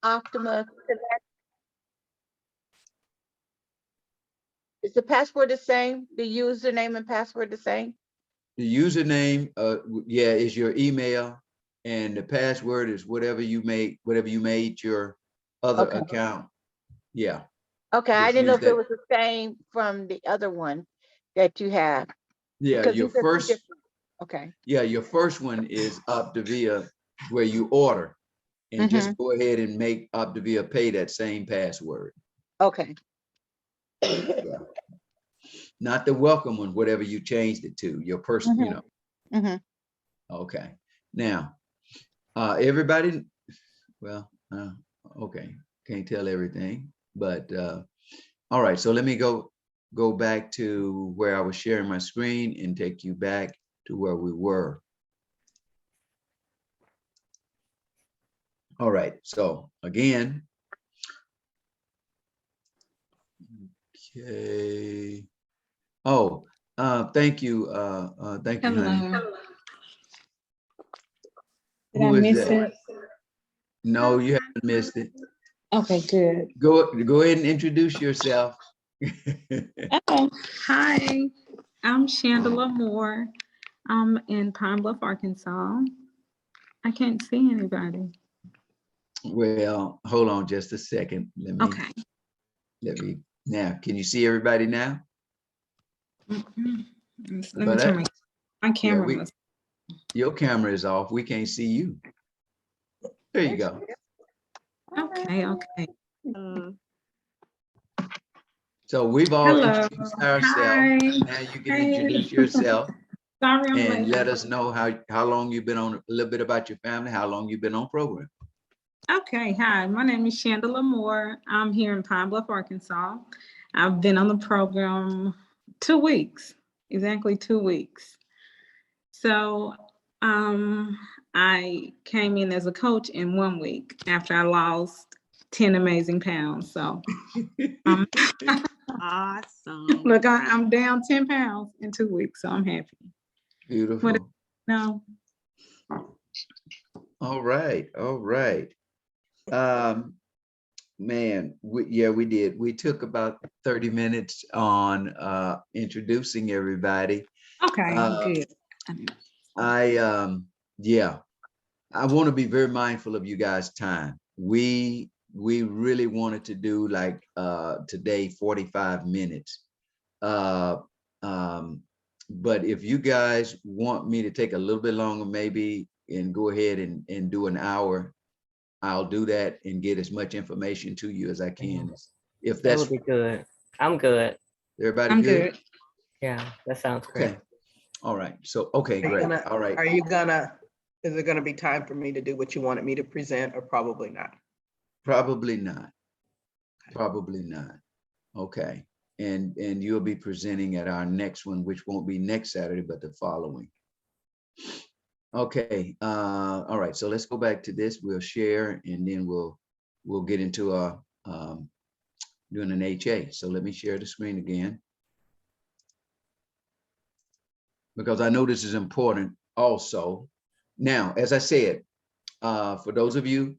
Optima Select? Is the password the same? The username and password the same? The username, yeah, is your email, and the password is whatever you made your other Okay. account. Yeah. Okay, I Just didn't know use if it that. was the same from the other one that you have, Yeah, because these are two different. Okay. your first one is Optavia, where you order, and Mm-hmm. just go ahead and make Optavia pay that same password. Okay. Yeah. Not the welcome one, whatever you changed it to, your person, you know. Mm-hmm. Mm-hmm. Okay. Now, everybody, well, okay, can't tell everything, but all right. So let me go back to where I was sharing my screen and take you back to where we were. All right. So again, okay. Oh, thank you, honey. Hello. Did I Who is miss that? it? No, you haven't missed it. Okay, good. Go ahead and introduce yourself. Oh, hi. I'm Chandler Moore. I'm in Pine Bluff, Arkansas. I can't see anybody. Well, hold on just a second. Okay. Now, can you see everybody now? Mhm. Let me But turn my yeah, camera. your camera is off. We can't see you. There you go. Okay, okay. So we've all Hello. introduced ourselves. Hi. Now you can Hey. introduce yourself Sorry I'm and late. let us know how long you've been on, a little bit about your family, how long you've been on program. Okay, hi, my name is Chandler Moore. I'm here in Pine Bluff, Arkansas. I've been on the program 2 weeks, exactly 2 weeks. So I came in as a coach in 1 week after I lost 10 amazing pounds. So Awesome. look, I'm down 10 pounds in 2 weeks, so I'm happy. Beautiful. No. All right. All right. Man, we did. We took about 30 minutes on introducing everybody. Okay, good. Yeah, I want to be very mindful of you guys' time. We really wanted to do like today 45 minutes. Uh but if you guys want me to take a little bit longer, maybe, and go ahead and do an hour, I'll do that and get as much information to you as I can. If That that's would be good. I'm good. everybody I'm good? good. Yeah, that sounds great. Okay. All right. So, okay, great. All right. Is it gonna be time for me to do what you wanted me to present, or probably not? Probably not. Probably not. Okay. And you'll be presenting at our next one, which won't be next Saturday, but the following. Okay. All right. So let's go back to this. We'll share, and then we'll get into doing an HA. So let me share the screen again, because I know this is important also. Now, as I said, for those of you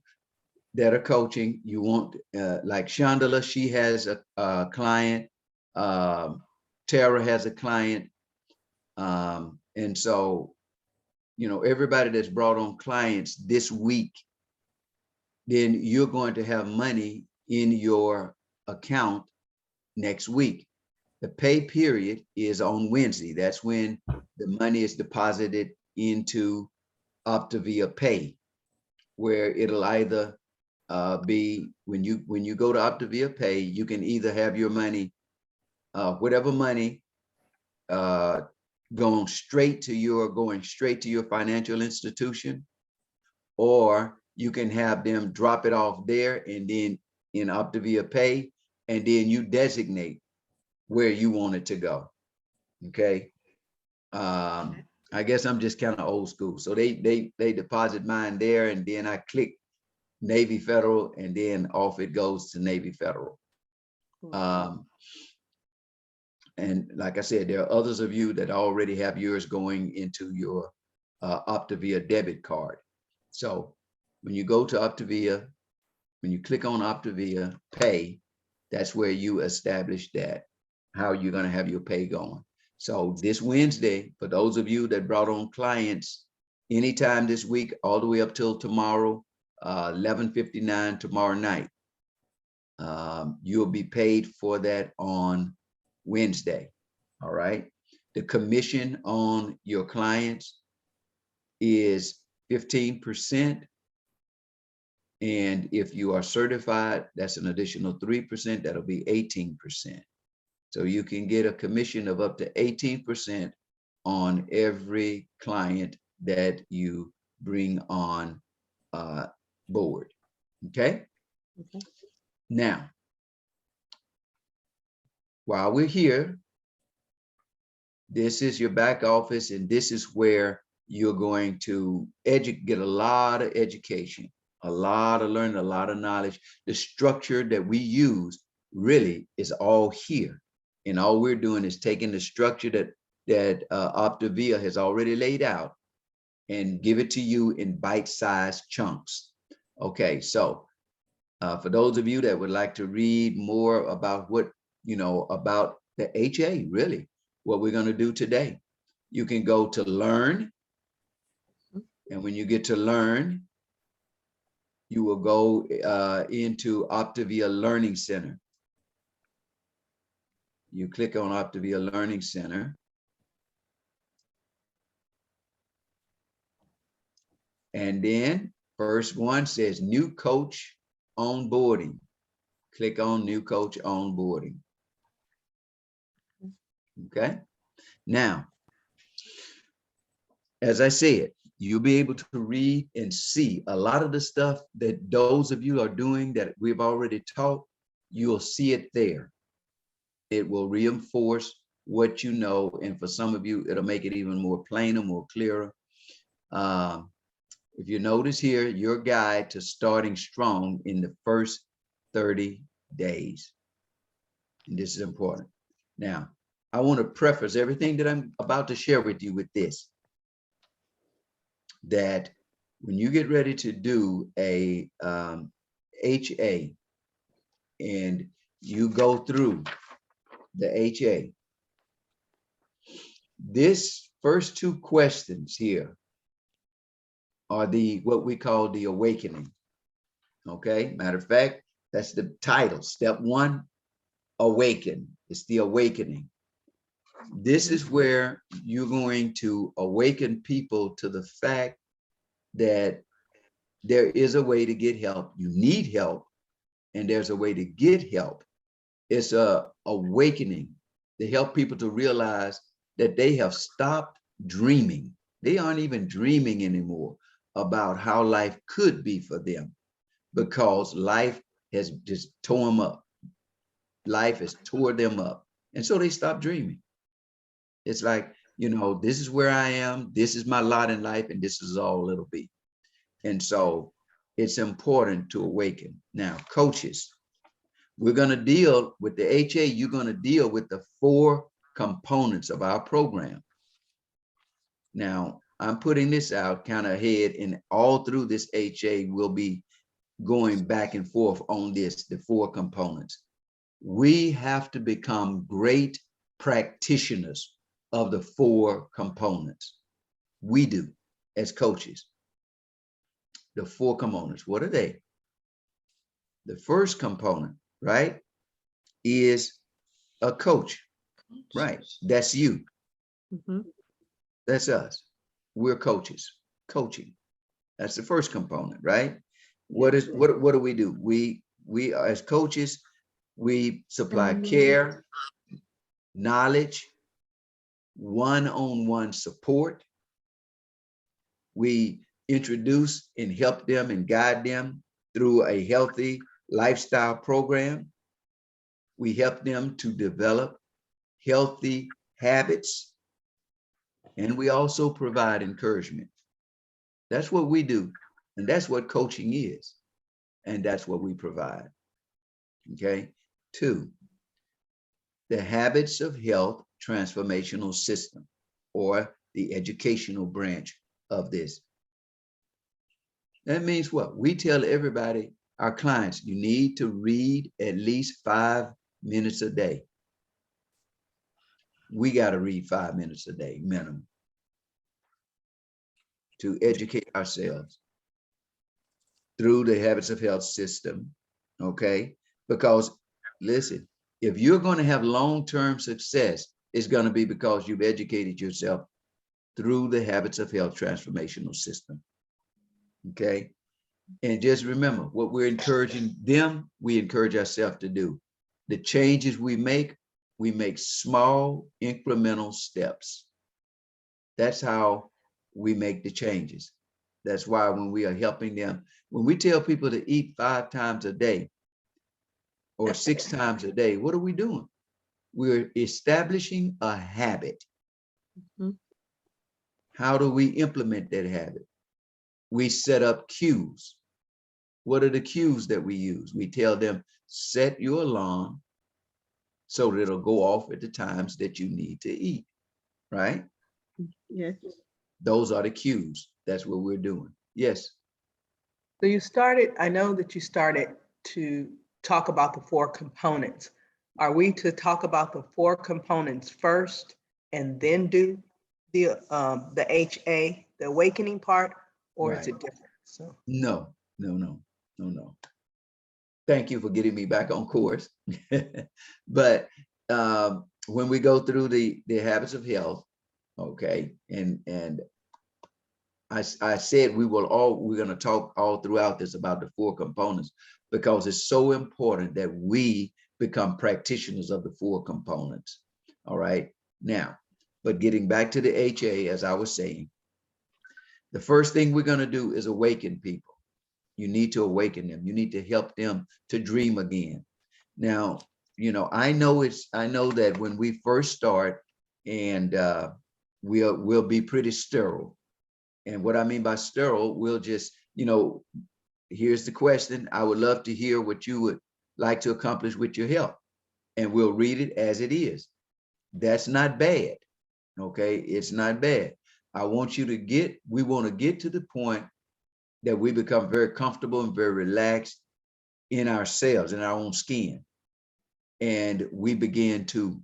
that are coaching, you want, like Chandala, she has a client, Tara has a client. And so, everybody that's brought on clients this week, then you're going to have money in your account next week. The pay period is on Wednesday. That's when the money is deposited into Optavia Pay, where it'll either be when you go to Optavia Pay, you can either have your money, whatever money, going straight to your financial institution, or you can have them drop it off there and then in Optavia Pay, and then you designate where you want it to go. Okay. I guess I'm just kind of old school. So they deposit mine there, and then I click Navy Federal, and then off it goes to Navy Federal. And like I said, there are others of you that already have yours going into your Optavia debit card. So when you go to Optavia, when you click on Optavia Pay, that's where you establish that, how you're gonna have your pay going. So this Wednesday, for those of you that brought on clients anytime this week, all the way up till tomorrow, 11:59 tomorrow night, you'll be paid for that on Wednesday, all right? The commission on your clients is 15%. And if you are certified, that's an additional 3%, that'll be 18%. So you can get a commission of up to 18% on every client that you bring on board, okay? Okay. Now, while we're here, this is your back office, and this is where you're going to get a lot of education, a lot of learning, a lot of knowledge. The structure that we use really is all here. And all we're doing is taking the structure that Optavia has already laid out and give it to you in bite-sized chunks. Okay, so for those of you that would like to read more about what, about the HA, really, what we're going to do today, you can go to Learn. And when you get to Learn, you will go into Optavia Learning Center. You click on Optavia Learning Center. And then first one says New Coach Onboarding. Click on New Coach Onboarding. Okay. Now, as I said, you'll be able to read and see a lot of the stuff that those of you are doing that we've already taught. You'll see it there. It will reinforce what you know. And for some of you, it'll make it even more plainer, more clearer. If you notice here, your guide to starting strong in the first 30 days. And this is important. Now, I want to preface everything that I'm about to share with you with this, that when you get ready to do a HA and you go through the HA, this first two questions here are what we call the awakening. Okay, matter of fact, that's the title. Step one, awaken. It's the awakening. This is where you're going to awaken people to the fact that there is a way to get help. You need help, and there's a way to get help. It's a awakening to help people to realize that they have stopped dreaming. They aren't even dreaming anymore about how life could be for them, because life has just tore them up. Life has tore them up. And so they stop dreaming. It's like, this is where I am. This is my lot in life, and this is all it'll be. And so it's important to awaken. Now, coaches, we're going to deal with the HA. You're going to deal with the 4 components of our program. Now, I'm putting this out kind of ahead, and all through this HA, we'll be going back and forth on this, the 4 components. We have to become great practitioners of the 4 components. We do as coaches. The 4 components, what are they? The first component, right, is a coach, right? That's you. Mhm. That's us. We're coaches, coaching. That's the first component, right? What do we do? We as coaches, we supply care, knowledge, one-on-one support. We introduce and help them and guide them through a healthy lifestyle program. We help them to develop healthy habits, and we also provide encouragement. That's what we do, and that's what coaching is, and that's what we provide. Okay. 2, the Habits of Health Transformational System, or the educational branch of this. That means what? We tell everybody our clients, you need to read at least 5 minutes a day. We got to read 5 minutes a day minimum to educate ourselves through the Habits of Health system, okay? Because listen, if you're going to have long-term success, it's going to be because you've educated yourself through the Habits of Health transformational system, okay? And just remember, what we're encouraging them, we encourage ourselves to do. The changes we make small incremental steps. That's how we make the changes. That's why when we are helping them, when we tell people to eat 5 times a day or 6 times a day, what are we doing? We're establishing a habit. Mhm. How do we implement that habit? We set up cues. What are the cues that we use? We tell them, set your alarm so that it'll go off at the times that you need to eat, right? Yes. Those are the cues. That's what we're doing. Yes. So I know that you started to talk about the 4 components. Are we to talk about the 4 components first and then do the HA, the awakening part, or is Right. it different? So, No. Thank you for getting me back on course. But when we go through the Habits of Health, okay, and I said we're going to talk all throughout this about the 4 components, because it's so important that we become practitioners of the 4 components. All right. Now, but getting back to the HA, as I was saying, the first thing we're going to do is awaken people. You need to awaken them. You need to help them to dream again. Now, I know that when we first start, and we'll be pretty sterile. And what I mean by sterile, we'll just, here's the question. I would love to hear what you would like to accomplish with your health. And we'll read it as it is. That's not bad. Okay, it's not bad. We want to get to the point that we become very comfortable and very relaxed in ourselves, in our own skin. And we begin to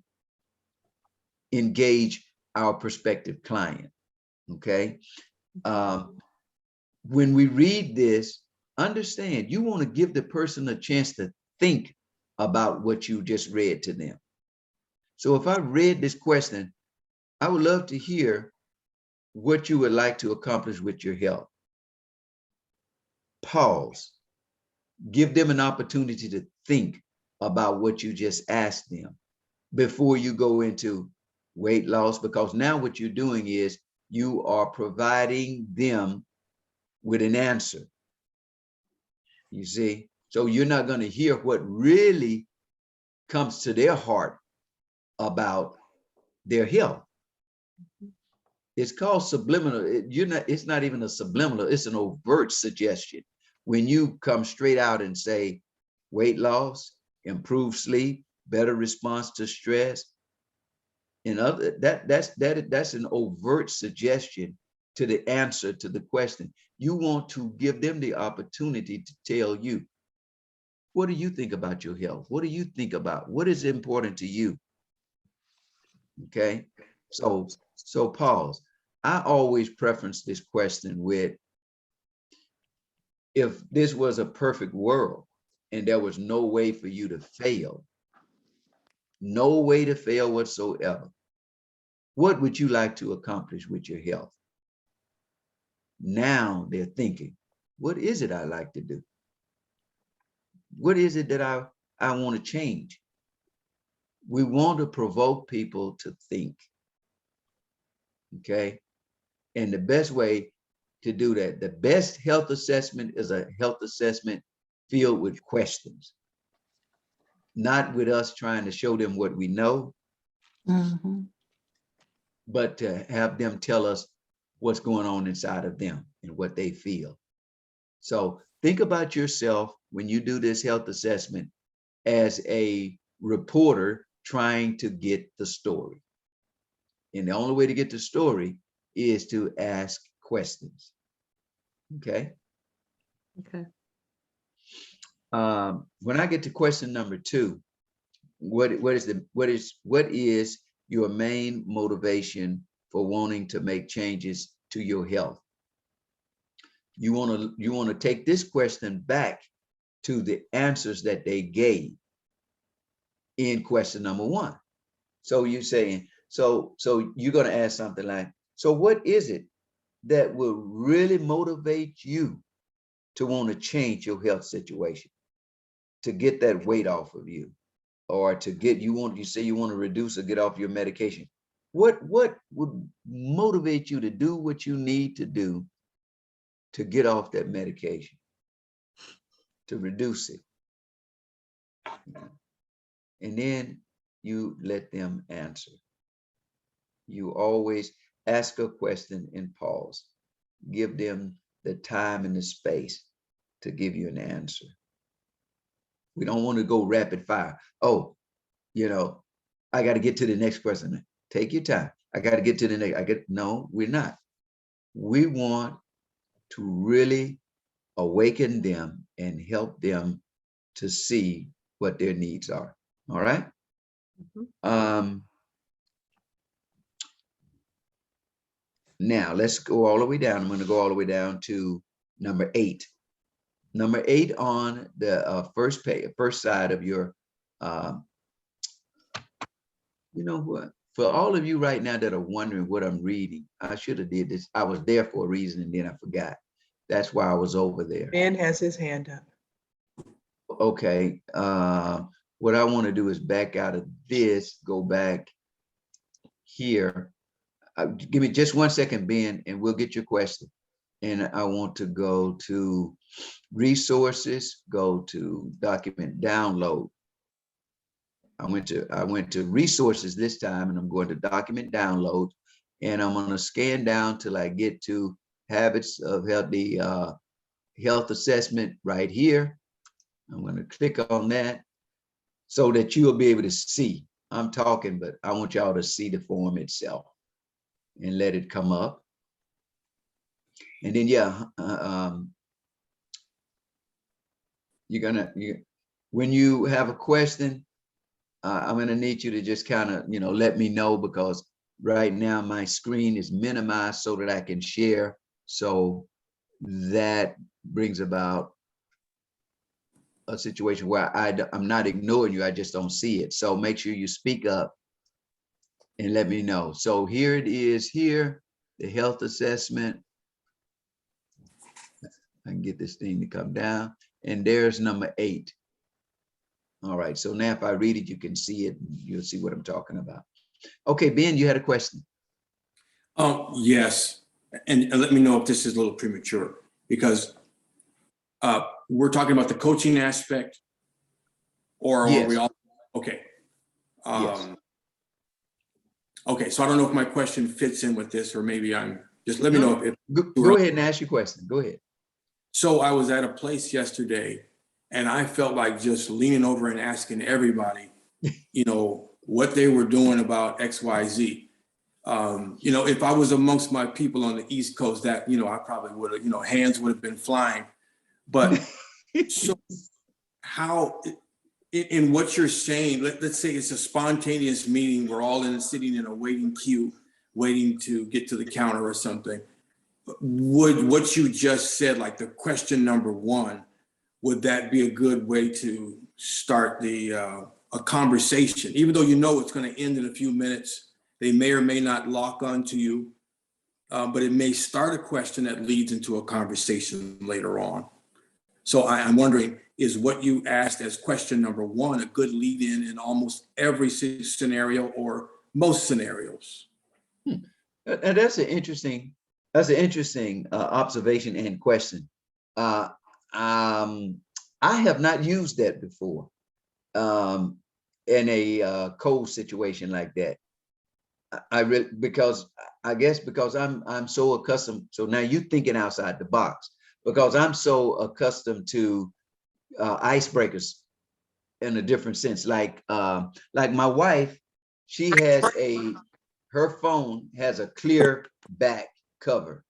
engage our prospective client, okay? When we read this, understand, you want to give the person a chance to think about what you just read to them. So if I read this question, I would love to hear what you would like to accomplish with your health. Pause. Give them an opportunity to think about what you just asked them before you go into weight loss, because now what you're doing is you are providing them with an answer. You see? So you're not going to hear what really comes to their heart about their health. It's called subliminal. It's not even a subliminal, it's an overt suggestion. When you come straight out and say weight loss, improved sleep, better response to stress, and that's an overt suggestion to the answer to the question. You want to give them the opportunity to tell you, what do you think about your health? What do you think about? What is important to you? Okay, so pause. I always preference this question with, if this was a perfect world and there was no way for you to fail, no way to fail whatsoever, what would you like to accomplish with your health? Now they're thinking, what is it I like to do? What is it that I want to change? We want to provoke people to think. Okay. And the best way to do that, the best health assessment is a health assessment filled with questions, not with us trying to show them what we know, but to have them tell us what's going on inside of them and what they feel. So think about yourself when you do this health assessment as a reporter trying to get the story. And the only way to get the story is to ask questions. Okay. Okay. When I get to question number 2, what is your main motivation for wanting to make changes to your health? You want to take this question back to the answers that they gave in question number 1. So you're saying, so you're going to ask something like, so what is it that will really motivate you to want to change your health situation, to get that weight off of you, or to get, you say you want to reduce or get off your medication? What would motivate you to do what you need to do to get off that medication, to reduce it? And then you let them answer. You always ask a question and pause. Give them the time and the space to give you an answer. We don't want to go rapid fire. Oh, I got to get to the next question. Take your time. I got to get to the next. No, we're not. We want to really awaken them and help them to see what their needs are. All right. Now let's go all the way down. I'm going to go all the way down to number 8. Number 8 on the first page, first side of your, you know what? For all of you right now that are wondering what I'm reading, I should have did this. I was there for a reason and then I forgot. That's why I was over there. Ben has his hand up. Okay. What I want to do is back out of this, go back here. Give me just 1 second, Ben, and we'll get your question. And I want to go to resources, go to document download. I went to resources this time, and I'm going to document download, and I'm going to scan down till I get to habits of healthy health assessment right here. I'm going to click on that so that you'll be able to see. I'm talking, but I want y'all to see the form itself and let it come up. And then, when you have a question, I'm gonna need you to just kind of, let me know, because right now my screen is minimized so that I can share. So that brings about a situation where I'm not ignoring you, I just don't see it. So make sure you speak up and let me know. So here it is here, the health assessment. I can get this thing to come down, and there's number 8. All right, so now if I read it, you can see it, you'll see what I'm talking about. Okay, Ben, you had a question. Yes, and let me know if this is a little premature, because we're talking about the coaching aspect, or Yes. are we all, okay. Yes. Okay, so I don't know if my question fits in with this, or maybe just let me know if. Go ahead and ask your question, go ahead. So I was at a place yesterday, and I felt like just leaning over and asking everybody, what they were doing about XYZ. If I was amongst my people on the East Coast, that, I probably would have, hands would have been flying. But so how, in what you're saying, let's say it's a spontaneous meeting, we're all sitting in a waiting queue, waiting to get to the counter or something. Would what you just said, like the question number 1, would that be a good way to start a conversation? Even though it's going to end in a few minutes, they may or may not lock onto you, but it may start a question that leads into a conversation later on. So I'm wondering, is what you asked as question number 1 a good lead in almost every scenario or most scenarios? And that's an interesting observation and question. I have not used that before in a cold situation like that. Because I'm so accustomed. So now you're thinking outside the box, because I'm so accustomed to icebreakers in a different sense. Like my wife, she has her phone has a clear back cover.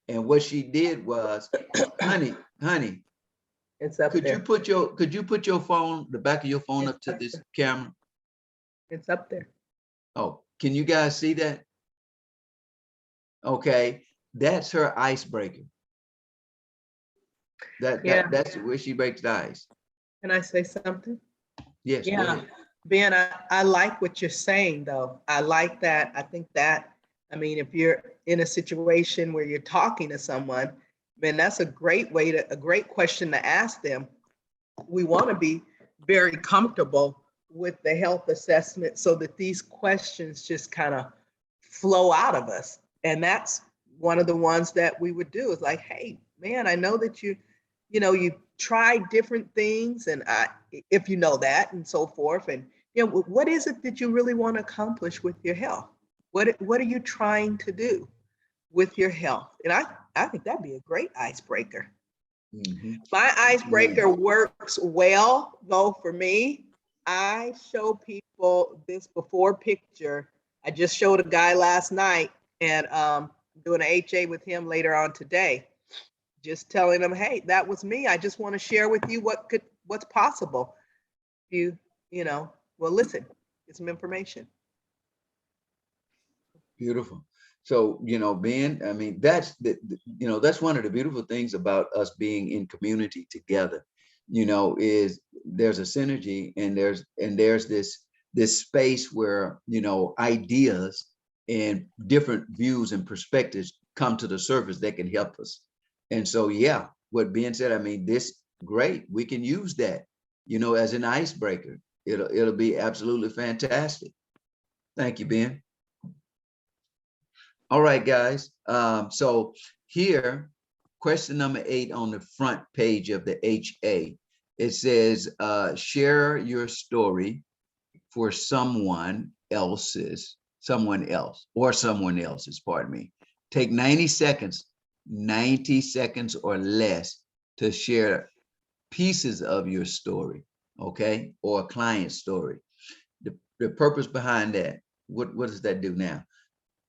And what she did was, honey, It's up Could you there. put your phone, the back of your phone It's up to up this there. camera? It's up there. Oh, can you guys see that? Okay, that's her icebreaker. Yeah. That's where she breaks the ice. Can I say something? Yes, go Yeah, ahead. Ben, I like what you're saying, though. I like that. I think that, I mean, if you're in a situation where you're talking to someone, then that's a great question to ask them. We want to be very comfortable with the health assessment so that these questions just kind of flow out of us. And that's one of the ones that we would do is like, hey, man, I know that you tried different things and if you know that and so forth. And, what is it that you really want to accomplish with your health? What are you trying to do with your health? And I think that'd be a great icebreaker. Mhm. My icebreaker works well, though, for me. I show people this before picture. I just showed a guy last night and doing an HA with him later on today. Just telling them, hey, that was me. I just want to share with you what's possible. Well, listen, get some information. Beautiful. So, Ben, I mean, that's that's one of the beautiful things about us being in community together, is there's a synergy and there's this space where, ideas and different views and perspectives come to the surface that can help us. And so, yeah, what Ben said, I mean, great. We can use that, as an icebreaker. It'll be absolutely fantastic. Thank you, Ben. All right, guys. So here, question number 8 on the front page of the HA, it says, share your story for someone else's, pardon me. Take 90 seconds or less to share pieces of your story, okay? Or a client story. The purpose behind that, what does that do now?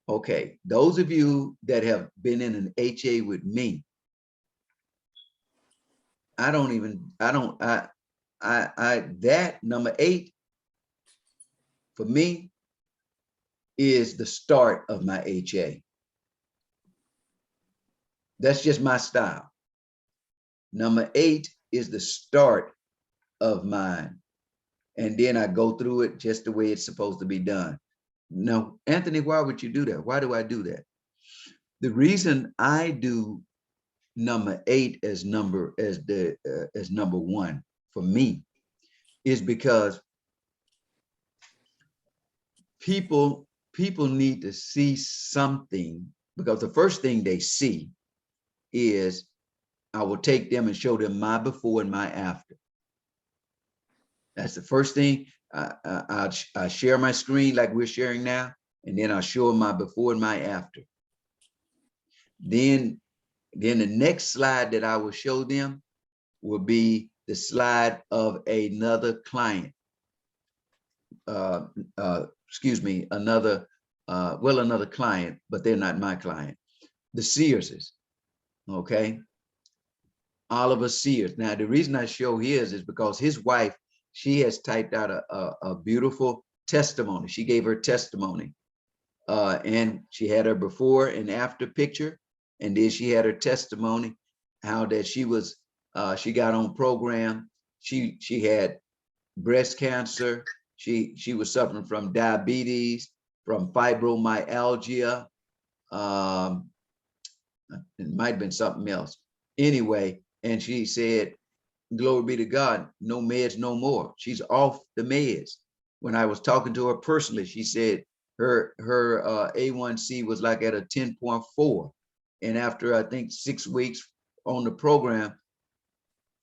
Okay, those of you that have been in an HA with me, that number 8 for me is the start of my HA. That's just my style. Number 8 is the start of mine. And then I go through it just the way it's supposed to be done. No, Anthony, why would you do that? Why do I do that? The reason I do number 8 as number 1 for me is because people need to see something, because the first thing they see is I will take them and show them my before and my after. That's the first thing. I share my screen like we're sharing now, and then I'll show them my before and my after. Then the next slide that I will show them will be the slide of another client. Excuse me, another client, but they're not my client. The Searses, okay? Oliver Sears. Now, the reason I show his is because his wife, she has typed out a beautiful testimony. She gave her testimony, and she had her before and after picture. And then she had her testimony, how that she got on program. She had breast cancer. She was suffering from diabetes, from fibromyalgia. It might have been something else. Anyway, and she said, glory be to God, no meds, no more. She's off the meds. When I was talking to her personally, she said her A1C was like at a 10.4. And after, I think, 6 weeks on the program,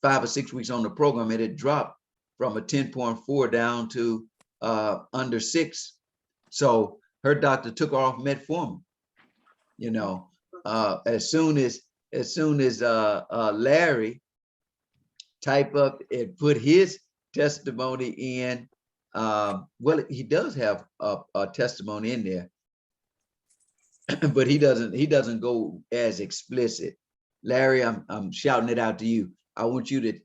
5 or 6 weeks on the program, it had dropped from a 10.4 down to under 6. So her doctor took her off metformin. As soon as Larry type up and put his testimony in, well, he does have a testimony in there, but he doesn't go as explicit. Larry, I'm shouting it out to you. I want you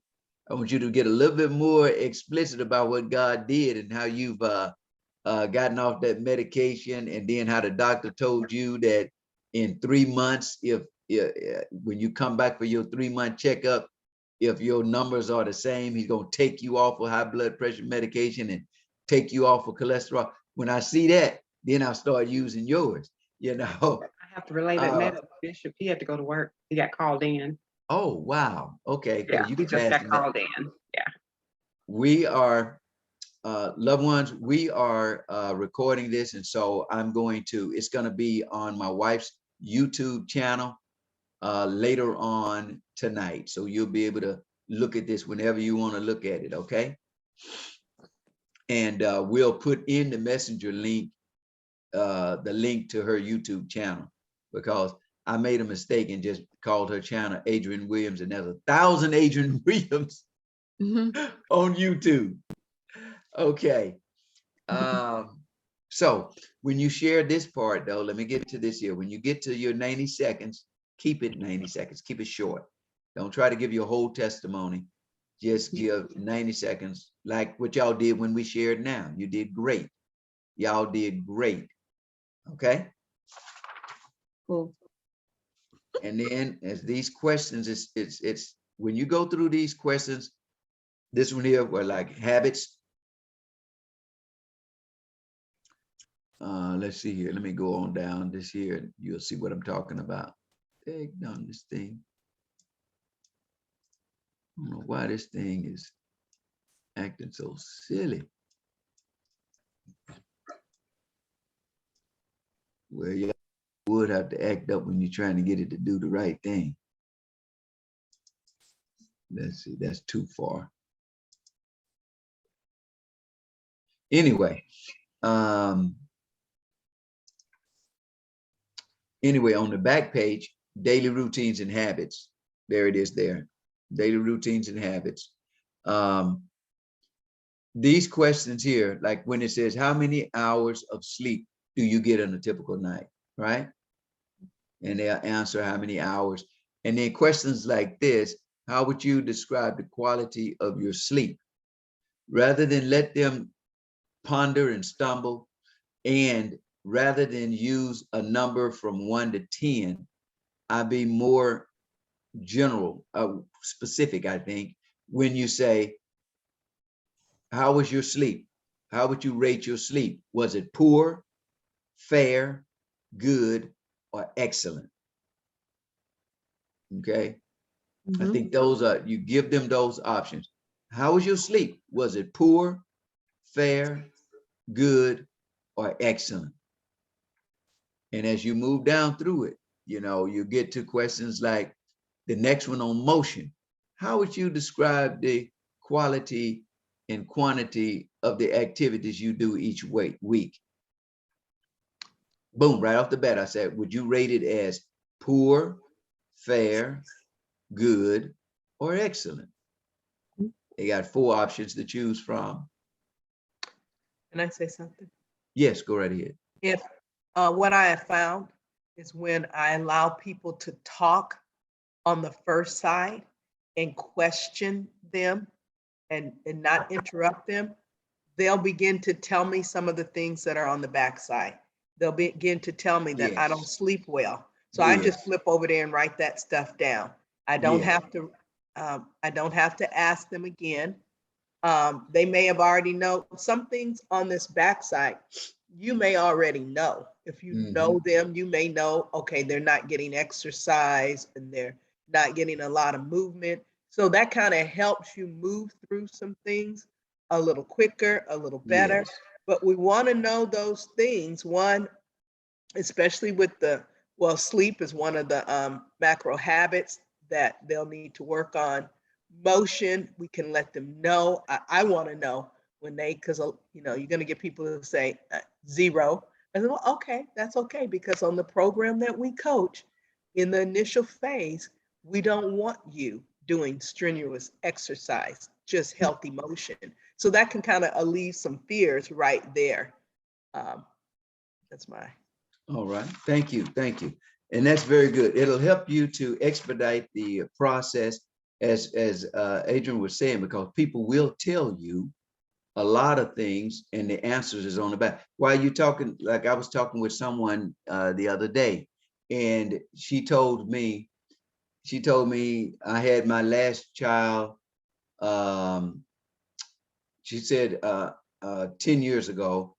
I want you to get a little bit more explicit about what God did and how you've gotten off that medication, and then how the doctor told you that in 3 months, if when you come back for your 3-month checkup, if your numbers are the same, he's going to take you off of high blood pressure medication and take you off of cholesterol. When I see that, then I'll start using yours, you know. I have to relay that matter to Bishop. He had to go to work. He got called in. Oh, wow. Okay, Yeah, cool. You he can just pass got that. called in. Yeah. We are, loved ones, we are recording this, and so it's going to be on my wife's YouTube channel later on tonight. So you'll be able to look at this whenever you want to look at it, okay? And we'll put in the messenger link, the link to her YouTube channel, because I made a mistake and just called her channel Adrienne Williams, and there's 1,000 Adrienne Williams on YouTube. Okay. So when you share this part though, let me get to this here. When you get to your 90 seconds, keep it 90 seconds, keep it short. Don't try to give your whole testimony. Just give 90 seconds, like what y'all did when we shared now. You did great. Y'all did great. Okay. Cool. And then as these questions, it's when you go through these questions, this one here were like habits. Let's see here. Let me go on down this here, and you'll see what I'm talking about. Take down this thing. I don't know why this thing is acting so silly. Well, you would have to act up when you're trying to get it to do the right thing. Let's see, that's too far. Anyway, anyway, on the back page, daily routines and habits. There it is there. Daily routines and habits. These questions here, like when it says, how many hours of sleep do you get on a typical night, right? And they'll answer how many hours. And then questions like this, how would you describe the quality of your sleep? Rather than let them ponder and stumble, and rather than use a number from 1 to 10, I'd be more general, specific, I think, when you say, how was your sleep? How would you rate your sleep? Was it poor, fair, good, or excellent? Okay. I think those are, you give them those options. How was your sleep? Was it poor, fair, good, or excellent? And as you move down through it, you know, you get to questions like the next one on motion. How would you describe the quality and quantity of the activities you do each week? Boom, right off the bat, I said, would you rate it as poor, fair, good, or excellent? They got 4 options to choose from. Can I say something? Yes, go right ahead. If what I have found is when I allow people to talk on the first side and question them and not interrupt them, they'll begin to tell me some of the things that are on the backside. They'll begin to tell me that I don't Yes. sleep well. So I just Yes. flip over there and write that stuff down. I don't Yes. have to ask them again. They may have already know some things on this backside. You may already know. If you know them, you may know, okay, they're not getting exercise and they're not getting a lot of movement. So that kind of helps you move through some things a little quicker, a little better. Yes. But we want to know those things. One, especially with sleep is one of the macro habits that they'll need to work on. Motion, we can let them know. I want to know when because you're going to get people who say 0. I said, well, okay, that's okay, because on the program that we coach in the initial phase, we don't want you doing strenuous exercise, just healthy motion. So that can kind of alleviate some fears right there. That's my. All right. Thank you. Thank you. And that's very good. It'll help you to expedite the process as Adrian was saying, because people will tell you a lot of things and the answers is on the back. While you talking, like I was talking with someone the other day, and she told me I had my last child, she said 10 years ago,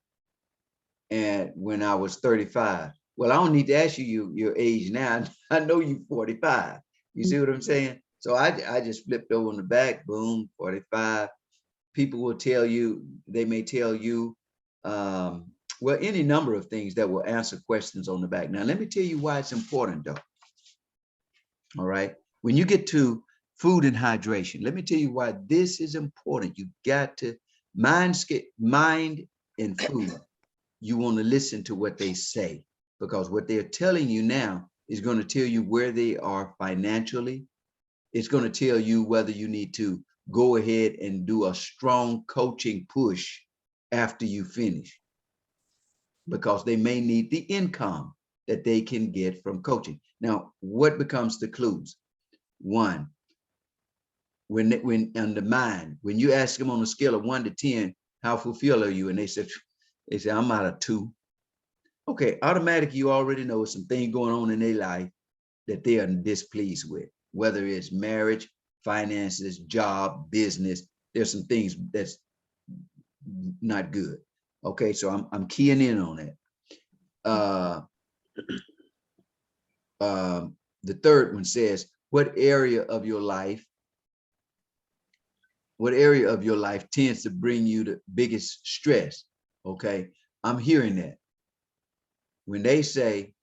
and when I was 35. Well, I don't need to ask you your age now. I know you 45. You see what I'm saying? So I just flipped over on the back, boom, 45. People will tell you, they may tell you, well, any number of things that will answer questions on the back. Now, let me tell you why it's important though. All right. When you get to food and hydration, let me tell you why this is important. You got to mind and food. You want to listen to what they say, because what they're telling you now is going to tell you where they are financially. It's going to tell you whether you need to go ahead and do a strong coaching push after you finish, because they may need the income that they can get from coaching. Now, what becomes the clues? One, when on the mind, when you ask them on a scale of 1 to 10, how fulfilled are you? And they say, I'm out of 2. Okay, automatically, you already know something going on in their life that they are displeased with, whether it's marriage, finances, job, business. There's some things that's not good. Okay, so I'm keying in on that. The third one says, what area of your life tends to bring you the biggest stress? Okay, I'm hearing that. When they say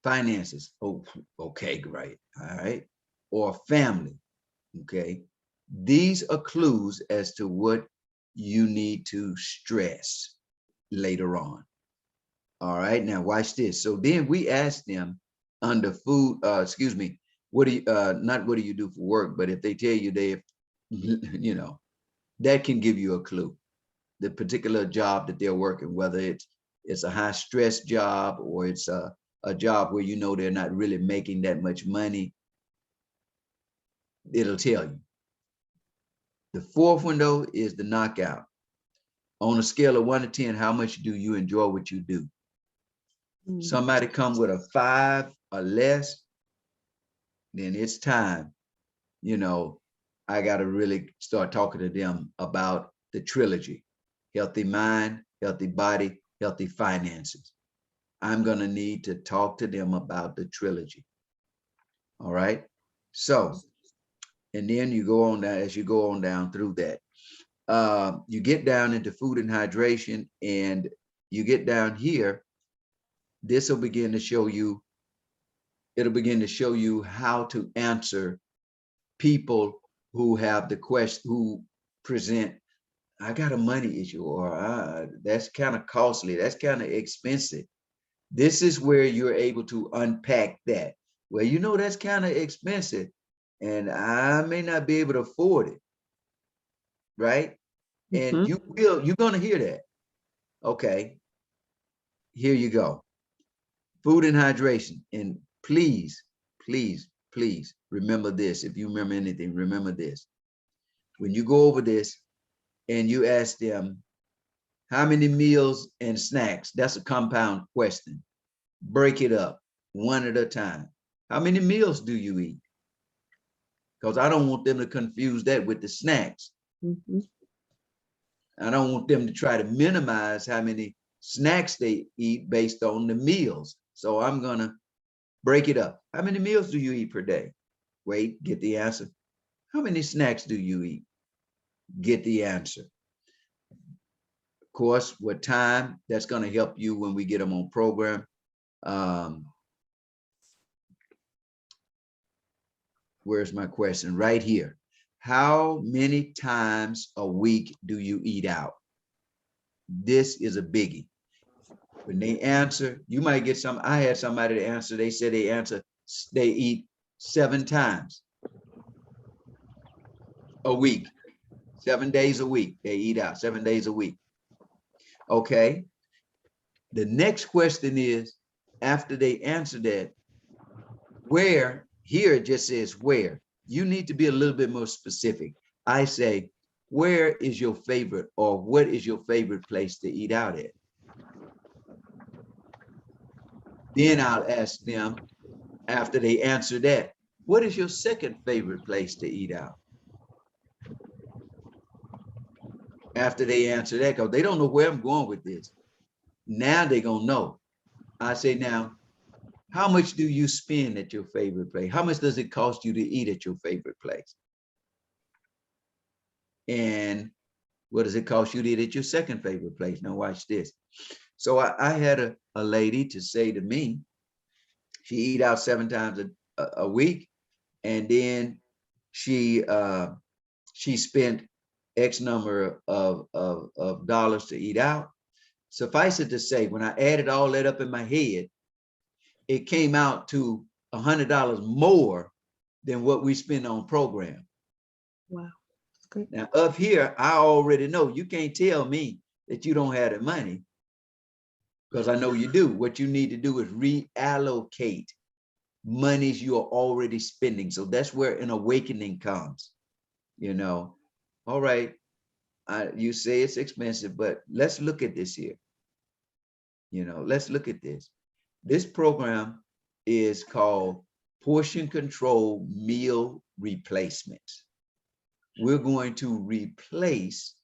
finances, oh, okay, great, all right, or family, okay, these are clues as to what you need to stress later on. All right, now watch this. So then we ask them under food, what do you, not what do you do for work, but if they tell you they, you know, that can give you a clue. The particular job that they're working, whether it's a high stress job or it's a job where you know they're not really making that much money, it'll tell you. The fourth one though is the knockout. On a scale of 1 to 10, how much do you enjoy what you do? Somebody come with a 5 or less, then it's time. You know, I got to really start talking to them about the trilogy: healthy mind, healthy body, healthy finances. I'm going to need to talk to them about the trilogy. All right. So, and then you go on down, as you go on down through that, you get down into food and hydration, and you get down here, this will begin to show you, it'll begin to show you how to answer people who have the question, who present, I got a money issue, or that's kind of costly, that's kind of expensive. This is where you're able to unpack that. Well, you know, that's kind of expensive and I may not be able to afford it, right? And you're going to hear that. Okay, here you go. Food and hydration. And please, please, please remember this. If you remember anything, remember this. When you go over this and you ask them, how many meals and snacks? That's a compound question. Break it up one at a time. How many meals do you eat? Because I don't want them to confuse that with the snacks. I don't want them to try to minimize how many snacks they eat based on the meals. So I'm gonna break it up. How many meals do you eat per day? Wait, get the answer. How many snacks do you eat? Get the answer. Of course, what time, that's gonna help you when we get them on program. Where's my question? Right here. How many times a week do you eat out? This is a biggie. When they answer, you might get some, I had somebody to answer, they said they eat 7 times a week, 7 days a week. They eat out 7 days a week. Okay. The next question is, after they answer that, where, here it just says where. you need to be a little bit more specific. I say, where is your favorite, or what is your favorite place to eat out at? Then I'll ask them, after they answer that, what is your second favorite place to eat out? After they answer that, because they don't know where I'm going with this. Now they're gonna know. I say, now, how much do you spend at your favorite place? How much does it cost you to eat at your favorite place? And what does it cost you to eat at your second favorite place? Now watch this. So I had a lady to say to me, she eat out 7 times a week, and then she spent X number of dollars to eat out. Suffice it to say, when I added all that up in my head, it came out to $100 more than what we spend on program. Wow. Good. Now up here, I already know you can't tell me that you don't have the money, because I know you do. What you need to do is reallocate monies you are already spending. So that's where an awakening comes, you know. All right, you say it's expensive, but let's look at this here. You know, let's look at this. This program is called Portion Control Meal Replacements. We're going to replace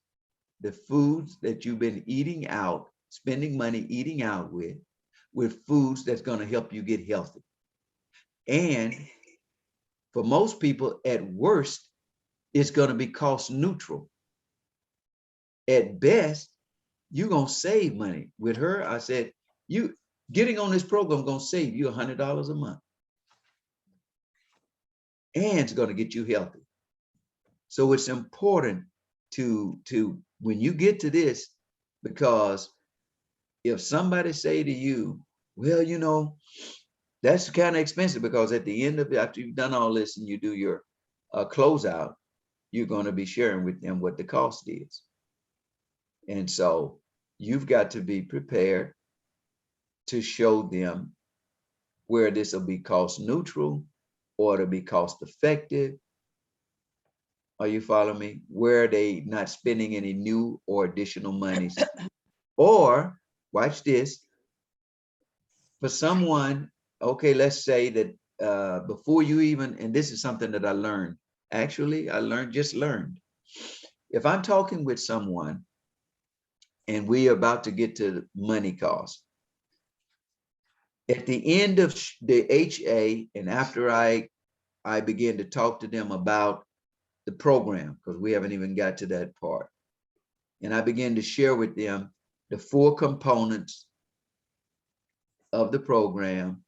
the foods that you've been eating out, spending money eating out with foods that's going to help you get healthy. And for most people, at worst, it's going to be cost neutral. At best, you're going to save money. With her, I said, you getting on this program going to save you $100 a month. And it's going to get you healthy. So it's important to when you get to this, because if somebody say to you, well, you know, that's kind of expensive, because at the end of it, after you've done all this and you do your closeout, you're going to be sharing with them what the cost is. And so you've got to be prepared to show them where this will be cost neutral or to be cost effective. Are you following me? Where they not spending any new or additional monies. Or watch this, for someone, okay, let's say that before you even, and this is something that I learned, actually, just learned. If I'm talking with someone and we are about to get to the money cost, at the end of the HA, and after I begin to talk to them about the program, because we haven't even got to that part, and I begin to share with them the 4 components of the program,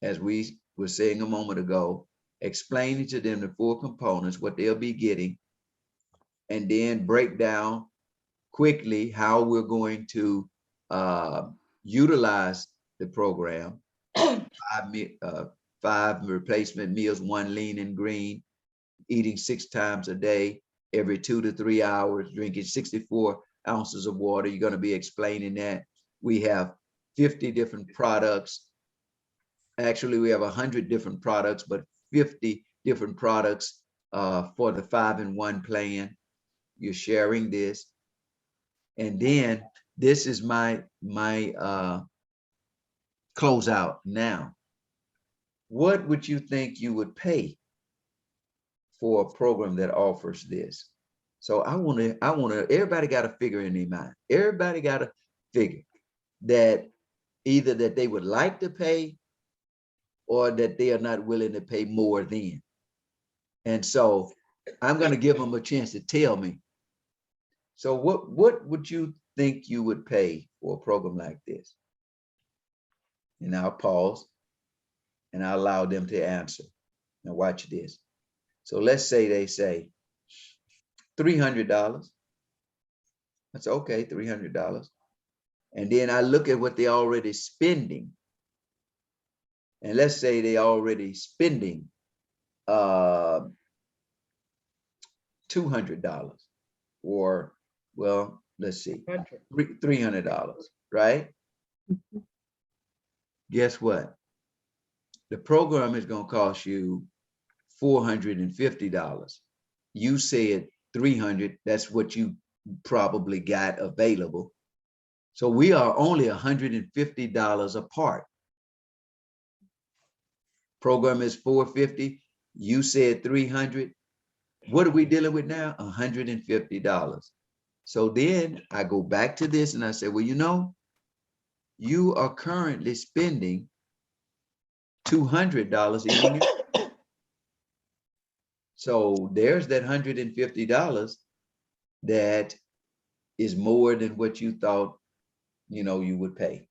as we were saying a moment ago, explaining to them the 4 components, what they'll be getting, and then break down quickly how we're going to utilize the program. 5 replacement meals, 1 lean and green, eating 6 times a day, every 2 to 3 hours, drinking 64 ounces of water. You're going to be explaining that. We have 50 different products. Actually, we have 100 different products, but 50 different products for the 5-in-1 plan. You're sharing this. And then this is my closeout now. What would you think you would pay for a program that offers this? So I want to, everybody got to figure in their mind. Everybody got to figure that either that they would like to pay or that they are not willing to pay more than. And so I'm going to give them a chance to tell me. So what would you think you would pay for a program like this? And I'll pause and I'll allow them to answer. Now watch this. So let's say they say $300. That's okay, $300. And then I look at what they're already spending. And let's say they're already spending $200, or, well, let's see, $300, right? Guess what? The program is going to cost you $450. You said 300, that's what you probably got available. So we are only $150 apart. Program is 450, you said 300. What are we dealing with now? $150. So then I go back to this and I say, well, you know, you are currently spending $200 eating. So there's that $150 that is more than what you thought, you know, you would pay.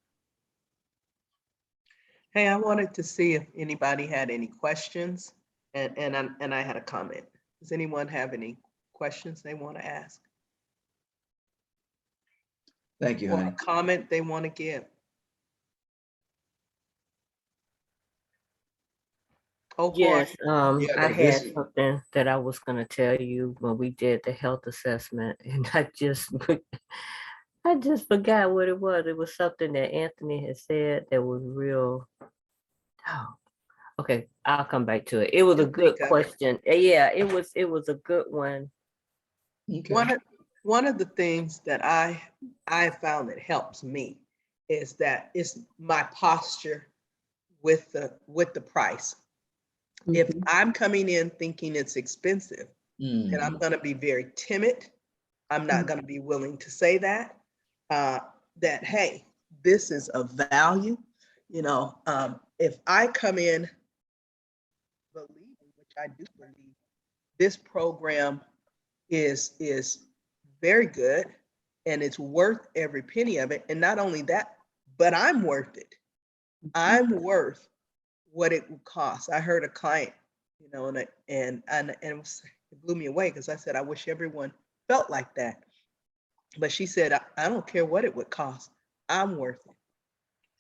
Hey, I wanted to see if anybody had any questions, and I had a comment. Does anyone have any questions they want to ask Thank you, or honey. a comment they want to give? Oh, Yes, Yeah, I 'cause this had is- something that I was gonna tell you when we did the health assessment, and I just I just forgot what it was. It was something that Anthony had said that was real. Oh, okay, I'll come back to it. It was a You'll good think of it. question. Yeah, it was a good one. Okay. One of the things that I found that helps me is that it's my posture with the price. If I'm coming in thinking it's expensive, and I'm Mhm. going to be very timid, I'm not going to be willing to say that, that, hey, this is of value. You know, if I come in believing, which I do believe, this program is very good and it's worth every penny of it. And not only that, but I'm worth it. I'm worth what it would cost. I heard a client, you know, and it blew me away because I said, I wish everyone felt like that. But she said, I don't care what it would cost. I'm worth it.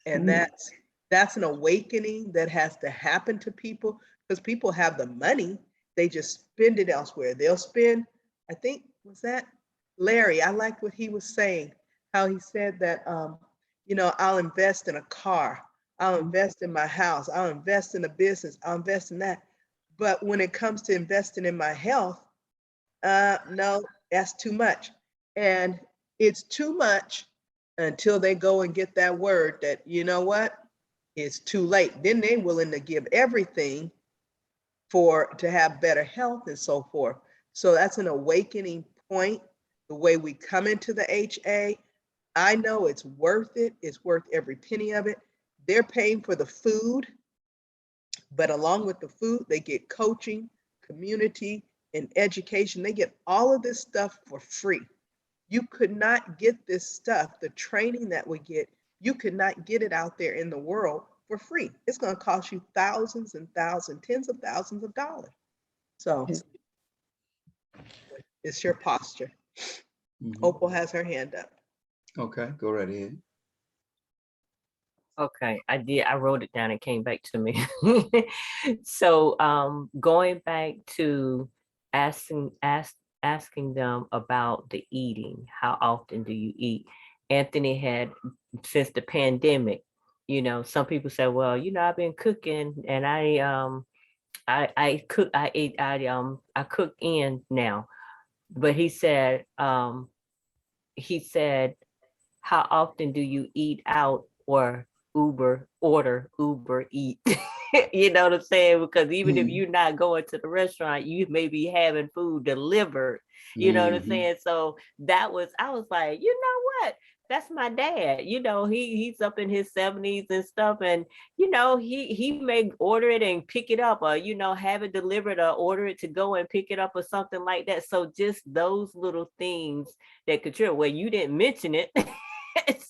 And that's an awakening that has to happen to people because people have the money. They just spend it elsewhere. They'll spend, I think, was that Larry? I liked what he was saying, how he said that, you know, I'll invest in a car. I'll invest in my house. I'll invest in a business. I'll invest in that. But when it comes to investing in my health, no, that's too much. And it's too much until they go and get that word that, you know what, it's too late. Then they're willing to give everything to have better health and so forth. So that's an awakening point, the way we come into the HA. I know it's worth it. It's worth every penny of it. They're paying for the food, but along with the food, they get coaching, community, and education. They get all of this stuff for free. You could not get this stuff, the training that we get, you could not get it out there in the world for free. It's going to cost you thousands and thousands, tens of thousands of dollars. So it's your posture. Mhm. Opal has her hand up. Okay, go right ahead. Okay, I did. I wrote it down. It came back to me. So, going back to asking them about the eating. How often do you eat? Anthony had, since the pandemic, some people say, well, I've been cooking and I cook, I cook in now. But he said, how often do you eat out or Uber eat? You know what I'm saying? Because even if Mhm. you're not going to the restaurant, you may be having food delivered. You know what I'm Mhm. saying? So I was like, you know what? That's my dad. He's up in his 70s and stuff. And, he may order it and pick it up or, have it delivered or order it to go and pick it up or something like that. So just those little things that contribute. Well, you didn't mention it.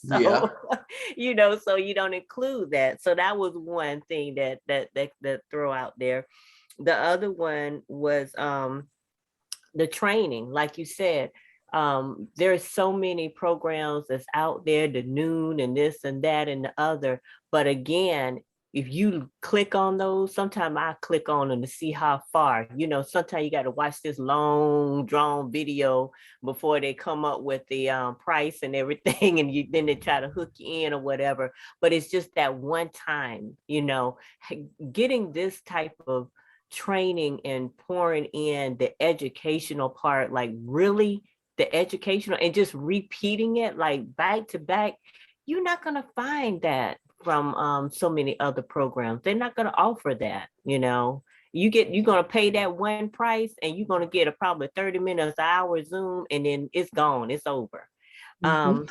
So, Yeah. So you don't include that. So that was one thing that throw out there. The other one was the training, like you said. There's so many programs that's out there, the noon and this and that and the other. But again, if you click on those, sometimes I click on them to see how far, sometimes you got to watch this long drawn video before they come up with the price and everything. And then they try to hook you in or whatever. But it's just that one time, getting this type of training and pouring in the educational part, like really the educational and just repeating it like back to back, you're not going to find that from so many other programs. They're not going to offer that, you know. You're going to pay that one price and you're going to get a probably 30 minutes, an hour Zoom, and then it's gone, it's over. The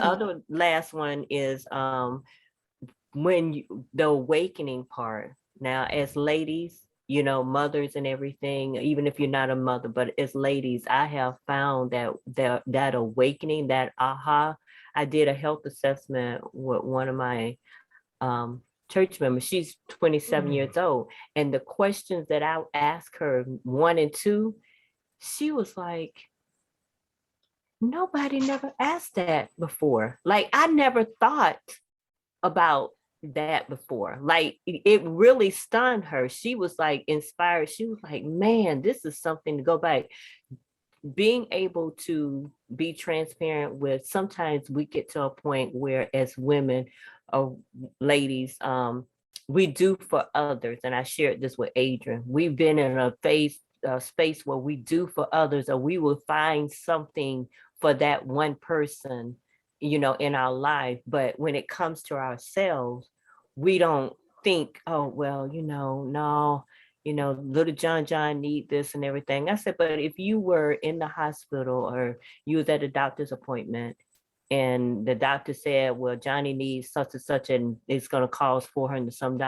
other last one is the awakening part. Now, as ladies, you know, mothers and everything, even if you're not a mother, but as ladies, I have found that awakening, that aha. I did a health assessment with one of my church members. She's 27 years old, and the questions that I asked her 1 and 2, she was like, nobody never asked that before. Like, I never thought about that before. Like, it really stunned her. She was like inspired. She was like, man, this is something to go back. Being able to be transparent with, sometimes we get to a point where as women or ladies, we do for others. And I shared this with Adrian. We've been in a space where we do for others, or we will find something for that one person, you know, in our life. But when it comes to ourselves, we don't think, oh, well, you know, no, you know, little John need this and everything. I said, but if you were in the hospital or you was at a doctor's appointment and the doctor said, well, Johnny needs such and such, and it's going to cost $400 some,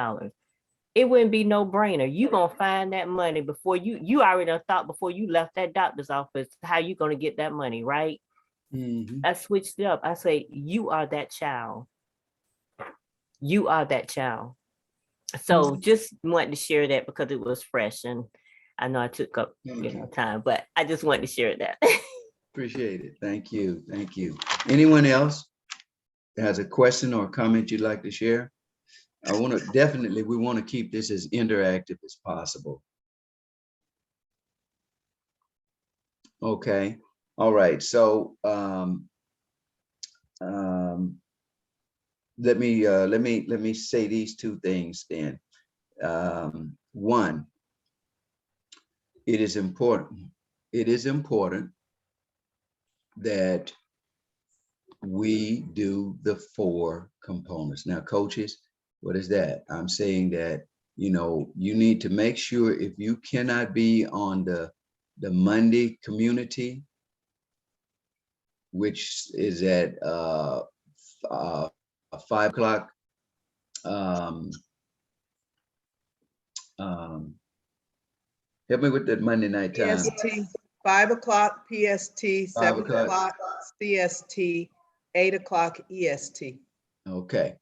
it wouldn't be no brainer. You going to find that money before you already done thought before you left that doctor's office, how you going to get that money, right? Mhm. I switched it up. I say, you are that child. You are that child. So just wanted to share that because it was fresh, and I know I took up time, but I just wanted to share that. Appreciate it. Thank you. Thank you. Anyone else that has a question or comment you'd like to share? We want to keep this as interactive as possible. Okay. All right. So let me say these two things then. One, it is important that we do the 4 components. Now, coaches, what is that? I'm saying that, you know, you need to make sure, if you cannot be on the Monday community, which is at 5 o'clock. Help me with that Monday night time. PST, 5 o'clock PST, 7 o'clock. o'clock CST, 8 o'clock EST. Okay.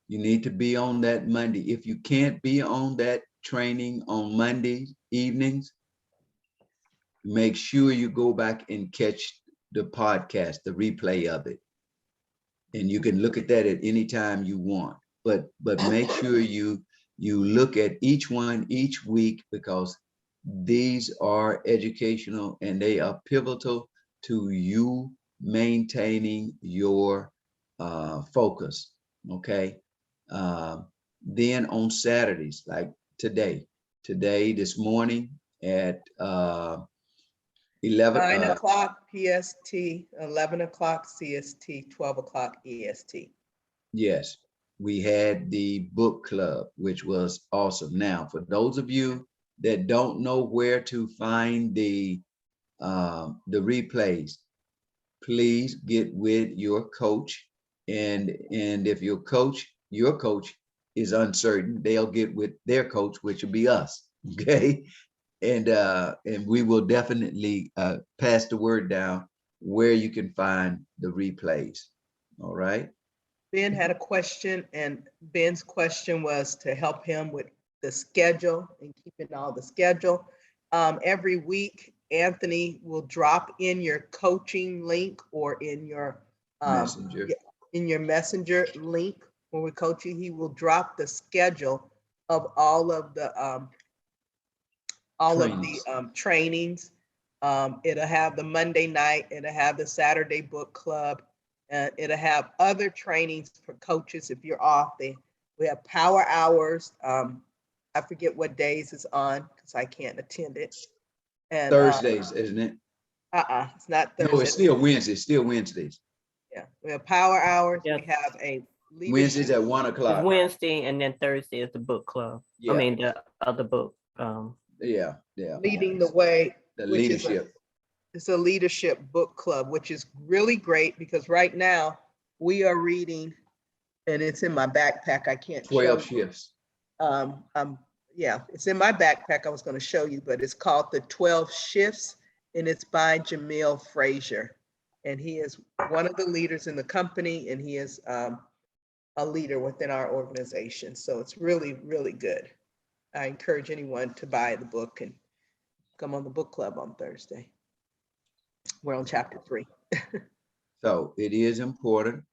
You need to be on that Monday. If you can't be on that training on Monday evenings, make sure you go back and catch the podcast, the replay of it. And you can look at that at any time you want. But make sure you look at each one each week, because these are educational and they are pivotal to you maintaining your focus. Okay. Then on Saturdays, like today, this morning at 11 9 o'clock PST, 11 o'clock CST, 12 o'clock EST. Yes, we had the book club, which was awesome. Now, for those of you that don't know where to find the replays, please get with your coach. And if your coach is uncertain, they'll get with their coach, which will be us. Okay. And we will definitely pass the word down where you can find the replays. All right. Ben had a question, and Ben's question was to help him with the schedule and keeping all the schedule. Every week, Anthony will drop in your coaching link or in your Messenger. in your messenger link when we coach you. He will drop the schedule of all of the trainings. It'll have the Monday night, it'll have the Saturday book club, and it'll have other trainings for coaches if you're off. We have power hours. I forget what days it's on because I can't attend it. And Thursdays, isn't it? it's not No, Thursday. it's still Wednesdays, still Wednesdays. Yeah, we have power hours. Yeah. We have a Wednesdays leadership. at 1 It's o'clock. Wednesday and then Thursday is the book club. Yeah. I mean, the other book. Yeah. Leading the way, The which is leadership. it's a leadership book club, which is really great because right now we are reading, and it's in my backpack. I can't show 12 you. shifts. Yeah, it's in my backpack. I was going to show you, but it's called The 12 Shifts, and it's by Jamil Frazier. And he is one of the leaders in the company, and he is a leader within our organization. So it's really, really good. I encourage anyone to buy the book and come on the book club on Thursday. We're on chapter 3. So it is important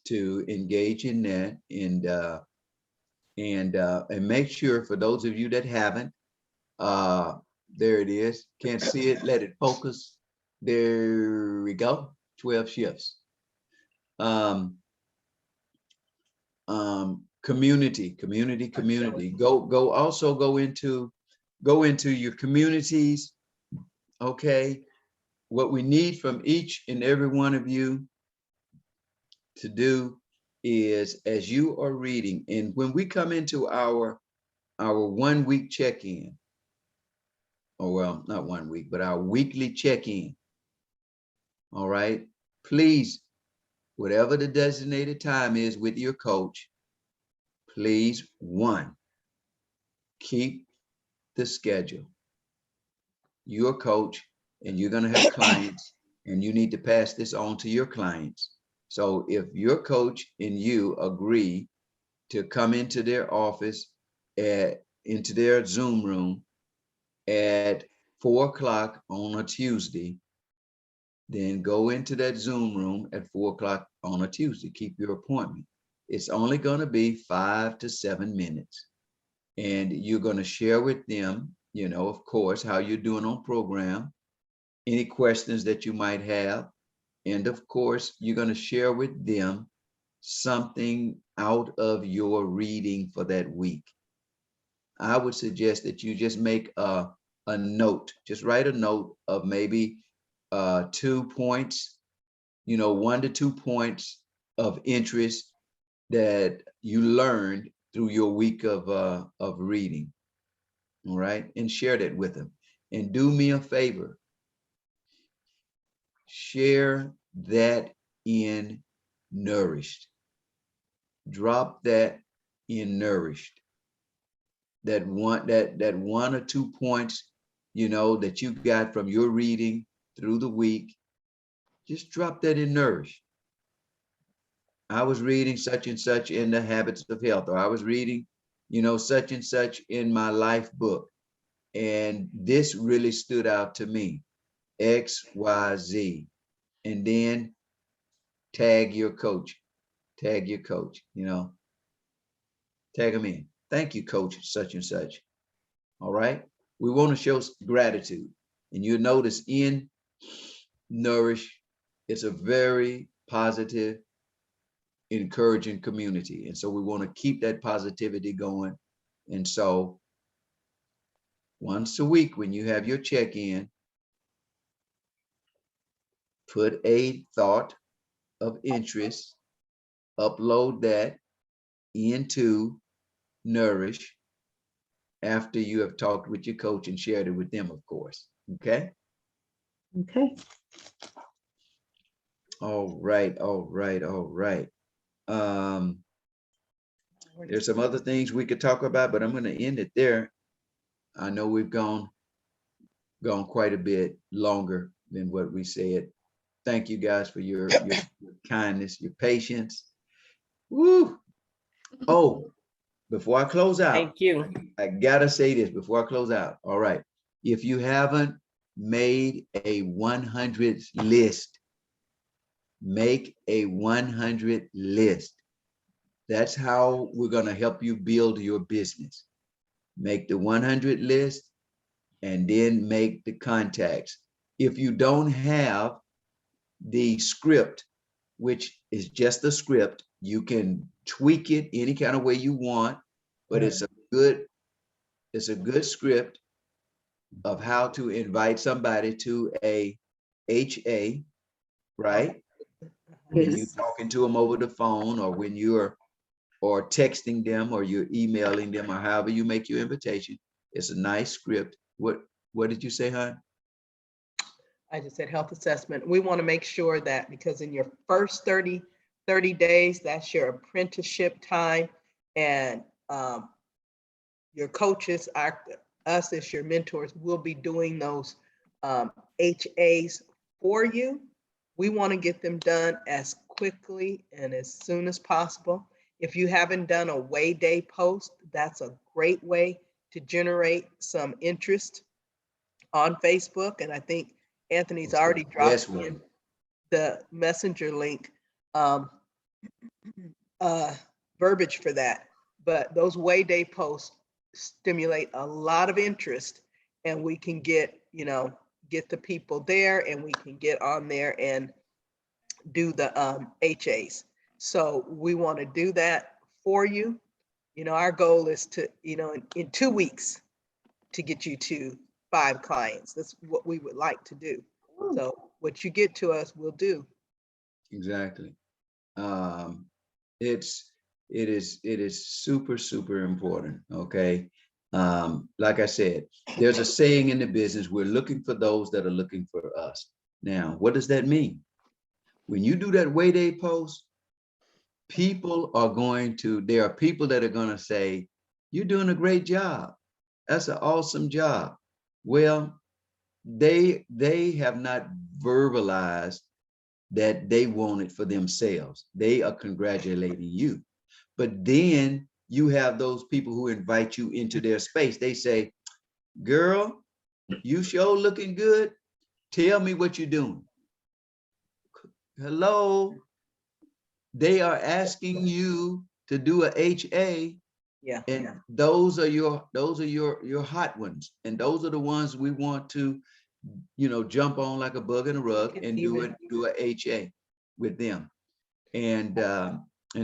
to engage in that and make sure, for those of you that haven't, there it is. Can't see it, let it focus. There we go, 12 shifts. Community. Go into your communities. Okay. What we need from each and every one of you to do is, as you are reading, and when we come into our 1 week check-in, or well, not 1 week, but our weekly check-in. All right, please, whatever the designated time is with your coach, please, 1, keep the schedule. You're a coach and you're going to have clients, and you need to pass this on to your clients. So if your coach and you agree to come into their office, into their Zoom room at 4 o'clock on a Tuesday, then go into that Zoom room at 4 o'clock on a Tuesday. Keep your appointment. It's only going to be 5 to 7 minutes. And you're going to share with them, you know, of course, how you're doing on program, any questions that you might have. And of course, you're going to share with them something out of your reading for that week. I would suggest that you just make a note, just write a note of maybe 2 points, 1 to 2 points of interest that you learned through your week of reading. All right, and share that with them. And do me a favor, share that in Nourished. Drop that in Nourished. That 1 or 2 points, that you got from your reading through the week, just drop that in Nourish. I was reading such and such in the Habits of Health, or I was reading, such and such in my life book. And this really stood out to me, X, Y, Z. And then tag your coach, tag them in. Thank you, coach, such and such. All right. We want to show gratitude. And you'll notice in Nourish, it's a very positive, encouraging community. And so we want to keep that positivity going. And so once a week, when you have your check-in, put a thought of interest, upload that into Nourish after you have talked with your coach and shared it with them, of course. Okay. Okay. All right. There's some other things we could talk about, but I'm going to end it there. I know we've gone quite a bit longer than what we said. Thank you guys for your kindness, your patience. Woo! Oh, before I close out, Thank you. I gotta say this before I close out. All right. If you haven't made a 100 list, make a 100 list. That's how we're going to help you build your business. Make the 100 list and then make the contacts. If you don't have the script, which is just a script, you can tweak it any kind of way you want, but it's a good it's a good script of how to invite somebody to a HA, right? When you're talking to them over the phone, or when you're or texting them, or you're emailing them, or however you make your invitation. It's a nice script. What did you say, hon? I just said health assessment. We want to make sure that, because in your first 30 days, that's your apprenticeship time. And your coaches, us as your mentors, will be doing those HAs for you. We want to get them done as quickly and as soon as possible. If you haven't done a Way Day post, that's a great way to generate some interest on Facebook. And I think Anthony's already dropped in the messenger link verbiage for that. But those Way Day posts stimulate a lot of interest, and we can get the people there, and we can get on there and do the HAs. So we want to do that for you. Our goal is to, in 2 weeks, to get you to 5 clients. That's what we would like to do. So what you get to us, we'll do. Exactly. It is super, super important. Okay. Like I said, there's a saying in the business, we're looking for those that are looking for us. Now, what does that mean? When you do that Way Day post, there are people that are going to say, you're doing a great job. That's an awesome job. Well, they have not verbalized that they want it for themselves. They are congratulating you. But then you have those people who invite you into their space. They say, girl, you sure looking good. Tell me what you're doing. Hello. They are asking you to do a HA. Yeah. And those are your hot ones. And those are the ones we want to, jump on like a bug in a rug and do a HA with them. And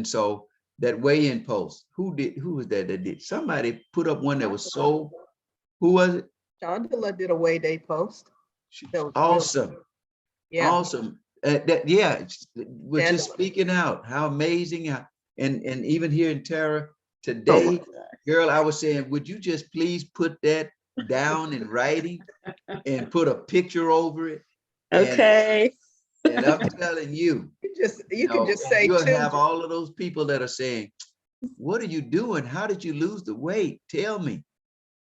so that weigh-in post, who was that did? Somebody put up one that was who was it? Chandela did a Way Day post. That was Awesome. really, yeah. Awesome. We're just speaking out how amazing. And even here in Tara today, girl, I was saying, would you just please put that down in writing and put a picture over it? Okay. And I'm telling you, you can just say you'll too. have all of those people that are saying, what are you doing? How did you lose the weight? Tell me.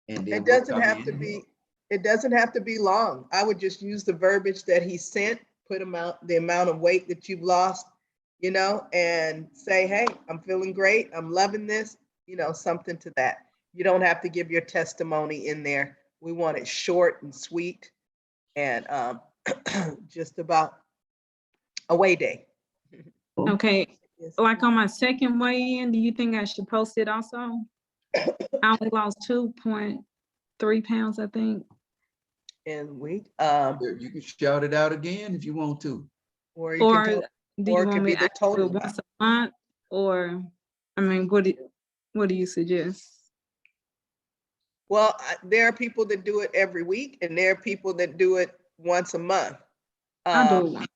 And It doesn't have to be long. I would just use the verbiage that he sent, put the amount of weight that you've lost, and say, hey, I'm feeling great. I'm loving this, something to that. You don't have to give your testimony in there. We want it short and sweet, and just about a Way Day. Okay, Yes. like on my second weigh-in, do you think I should post it also? I only lost 2.3 pounds, I think. And we, You can shout it out again if you want to. or you Or can do you or it want could me be the to do total it once a month? Or, what do you suggest? Well, there are people that do it every week, and there are people that do it once a month. I'll do it once.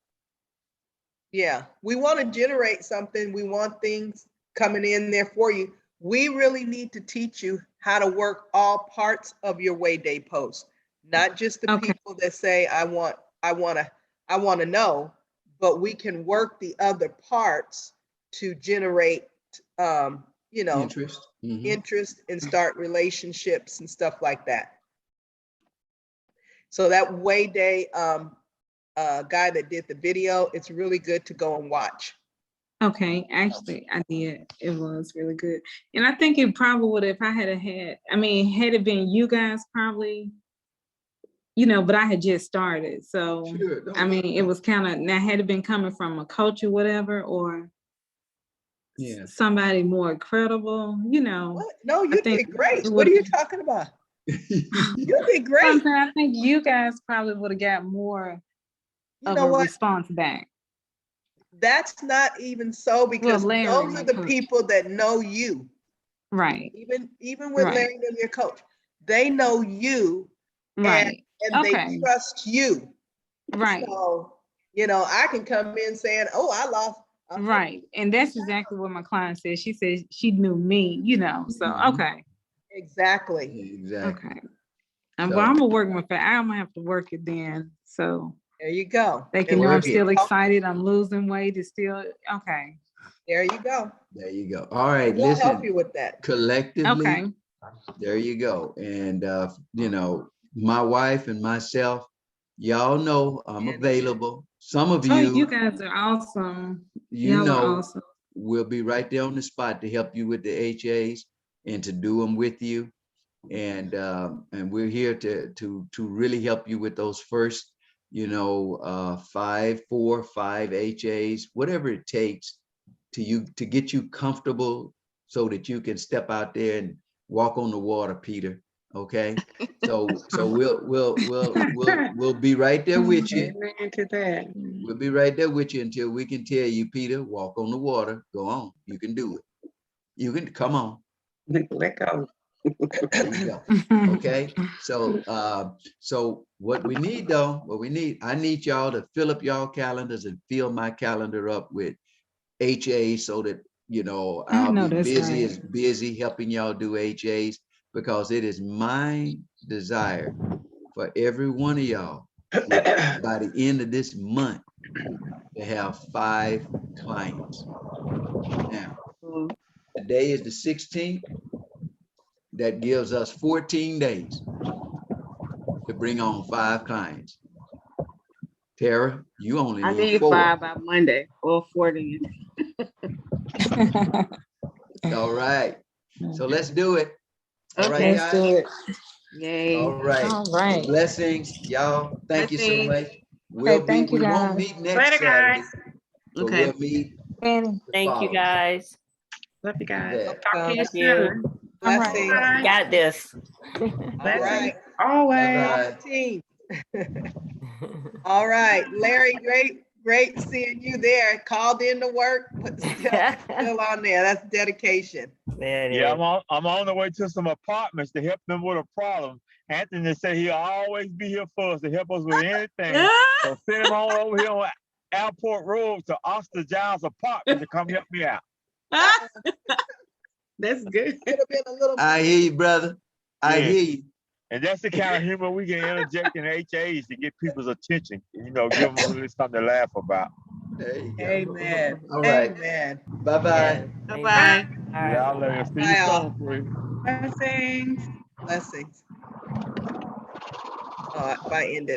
Yeah, we want to generate something. We want things coming in there for you. We really need to teach you how to work all parts of your Way Day post, not just the people that say, I want to know, but we can work the other parts to generate, Interest. Mhm. interest and start relationships and stuff like that. So that Way Day guy that did the video, it's really good to go and watch. Okay, actually, I did. It was really good. And I think it probably would, if I had it been you guys probably, but I had just started. So, Sure, it was kind of, now had it been coming from a coach or whatever, or Yeah. somebody more credible, What? No, you think did great. it What are would- you talking about? You did great. I think you guys probably would have got more You of know a what? response back. That's not even so, because Larry, those my are the coach. people that know you. Right. Even with Right. Larry and your coach, they know you Right, and they Okay. trust you. right, So, I can come in saying, oh, I lost. right. And that's exactly what my client said. She said she knew me, so, Mhm. okay, Exactly. Exactly. okay. And So- well, I'm gonna work with it. I'm gonna have to work it then, so There you go. they can And know we'll I'm get- still excited, I'm losing weight, it's still, okay, there you go. There you go. All right, We'll help listen, you with that. collectively, okay. there you go. And, my wife and myself, y'all know I'm available. Some of Oh, you you, guys are awesome. you Y'all are know, awesome. we'll be right there on the spot to help you with the HAs and to do them with you. And we're here to really help you with those first, 5, 4, 5 HAs, whatever it takes to get you comfortable so that you can step out there and walk on the water, Peter. Okay. So we'll be right there with you. Amen to that. We'll be right there with you until we can tell you, Peter, walk on the water. Go on. You can do it. You can come on. Let go. There you go. Okay. So what we need, I need y'all to fill up y'all calendars and fill my calendar up with HA so that, I'll know be that's busy right. as busy helping y'all do HAs, because it is my desire for every one of y'all by the end of this month to have 5 clients. Now, today is the 16th. That gives us 14 days to bring on 5 clients. Tara, you only I need need 4. 5 by Monday or 40. All right. So let's do it. All right, Okay. Let's do guys. it. Yay. All right. All right. Blessings, y'all. Thank you so Blessings. much. We thank you, won't guys. meet next Later, Saturday, guys. but Okay. we'll meet Fanny. the Thank you, following. guys. Love you guys. bet. Talk to you Thank you. soon. All right. Blessings. Bye. Got this. All Blessings. right. Always. Bye-bye. Team. All right, Larry, great seeing you there. Called in to work, but still on there. That's dedication. There it Yeah, is. I'm on the way to some apartments to help them with a problem. Anthony said he'll always be here for us to help us with anything. So send him on over here on Airport Road to Oscar Giles apartment to come help me out. That's good. Could have been a little. I hear you, brother. I Yeah. hear you. And that's the kind of humor we can interject in HAs to get people's attention. Give them a little something to laugh about. There you go. Amen. All right. Amen. Bye-bye. Yeah. Bye-bye. All right. Yeah, I'll let you see Bye, you all. soon, please. Blessings. Blessings. If I ended